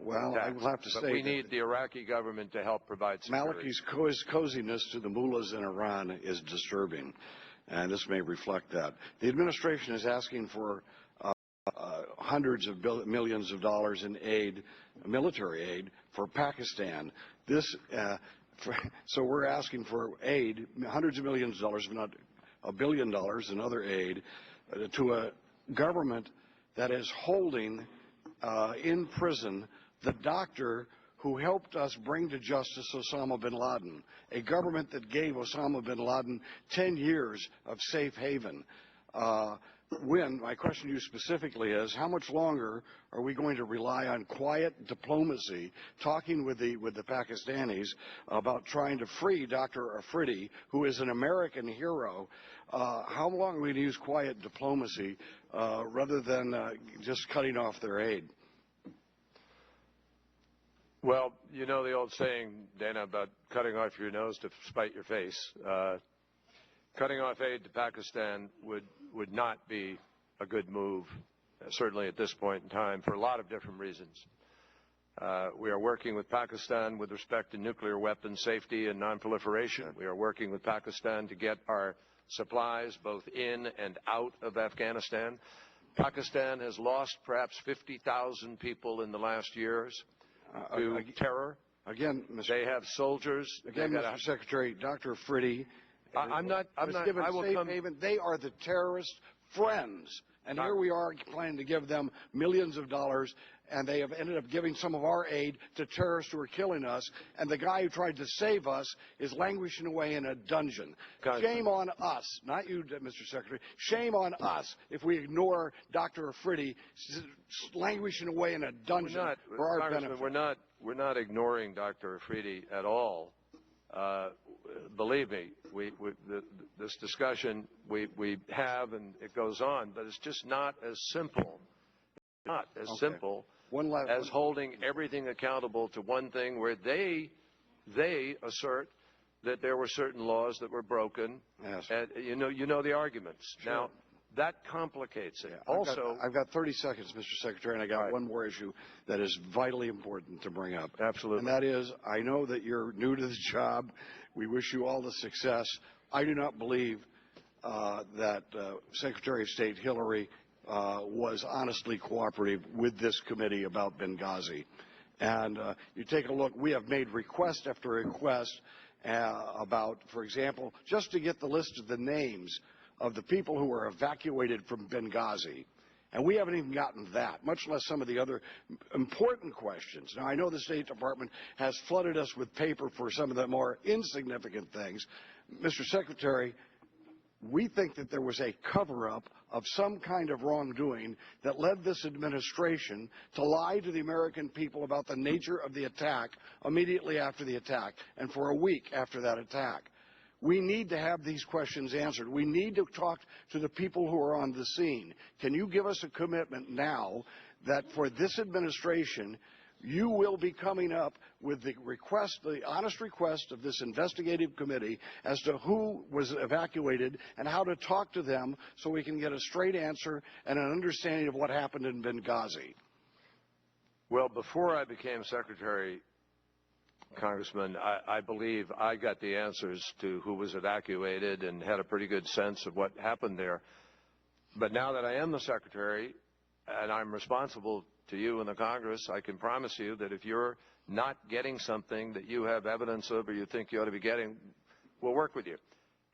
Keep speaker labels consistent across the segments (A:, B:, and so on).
A: Well, I will have to
B: but
A: say
B: we need the Iraqi government to help provide security.
A: Maliki's coziness to the mullahs in Iran is disturbing, and this may reflect that. The administration is asking for hundreds of millions of dollars in aid, military aid, for Pakistan. So we're asking for aid, hundreds of millions of dollars, if not $1 billion in other aid, to a government that is holding in prison the doctor who helped us bring to justice Osama bin Laden, a government that gave Osama bin Laden 10 years of safe haven. My question to you specifically is, how much longer are we going to rely on quiet diplomacy, talking with the Pakistanis about trying to free Dr. Afridi, who is an American hero? How long are we going to use quiet diplomacy rather than just cutting off their aid?
B: Well, you know the old saying, Dana, about cutting off your nose to spite your face. Cutting off aid to Pakistan would not be a good move, certainly at this point in time, for a lot of different reasons. We are working with Pakistan with respect to nuclear weapon safety and nonproliferation. We are working with Pakistan to get our supplies both in and out of Afghanistan. Pakistan has lost perhaps 50,000 people in the last years to terror.
A: Again,
B: they have soldiers.
A: Again, Mr. Secretary, Dr. Afridi. I will come. They are the terrorist friends. And here we are planning to give them millions of dollars, and they have ended up giving some of our aid to terrorists who are killing us. And the guy who tried to save us is languishing away in a dungeon. Shame on us, not you, Mr. Secretary. Shame on us if we ignore Dr. Afridi languishing away in a dungeon for our benefit.
B: We're not ignoring Dr. Afridi at all. Believe me, this discussion we have, and it goes on, but it's just not as simple. It's not as simple as holding everything accountable to one thing where they assert that there were certain laws that were broken.
A: Yes.
B: And you know the arguments.
A: Sure.
B: Now, that complicates it.
A: Yeah, I've got 30 seconds, Mr. Secretary, and I got one more issue that is vitally important to bring up.
B: Absolutely.
A: And that is, I know that you're new to the job. We wish you all the success. I do not believe that Secretary of State Hillary was honestly cooperative with this committee about Benghazi. And you take a look, we have made request after request about, for example, just to get the list of the names of the people who were evacuated from Benghazi. And we haven't even gotten that, much less some of the other important questions. Now, I know the State Department has flooded us with paper for some of the more insignificant things. Mr. Secretary, we think that there was a cover-up of some kind of wrongdoing that led this administration to lie to the American people about the nature of the attack immediately after the attack and for a week after that attack. We need to have these questions answered. We need to talk to the people who are on the scene. Can you give us a commitment now that for this administration, you will be coming up with the request, the honest request of this investigative committee as to who was evacuated and how to talk to them so we can get a straight answer and an understanding of what happened in Benghazi?
B: Well, before I became Secretary, Congressman, I believe I got the answers to who was evacuated and had a pretty good sense of what happened there. But now that I am the Secretary and I'm responsible to you and the Congress, I can promise you that if you're not getting something that you have evidence of or you think you ought to be getting, we'll work with you.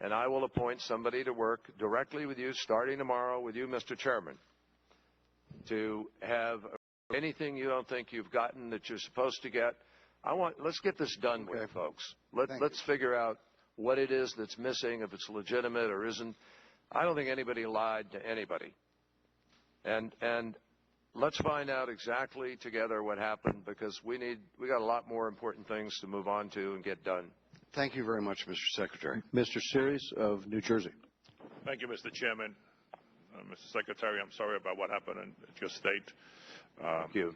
B: And I will appoint somebody to work directly with you, starting tomorrow with you, Mr. Chairman, to have anything you don't think you've gotten that you're supposed to get. Let's get this done with, folks. Let's figure out what it is that's missing, if it's legitimate or isn't. I don't think anybody lied to anybody. And let's find out exactly together what happened, because we got a lot more important things to move on to and get done.
A: Thank you very much, Mr. Secretary.
C: Mr. Series of New Jersey.
D: Thank you, Mr. Chairman. Mr. Secretary, I'm sorry about what happened at your state.
B: Thank you.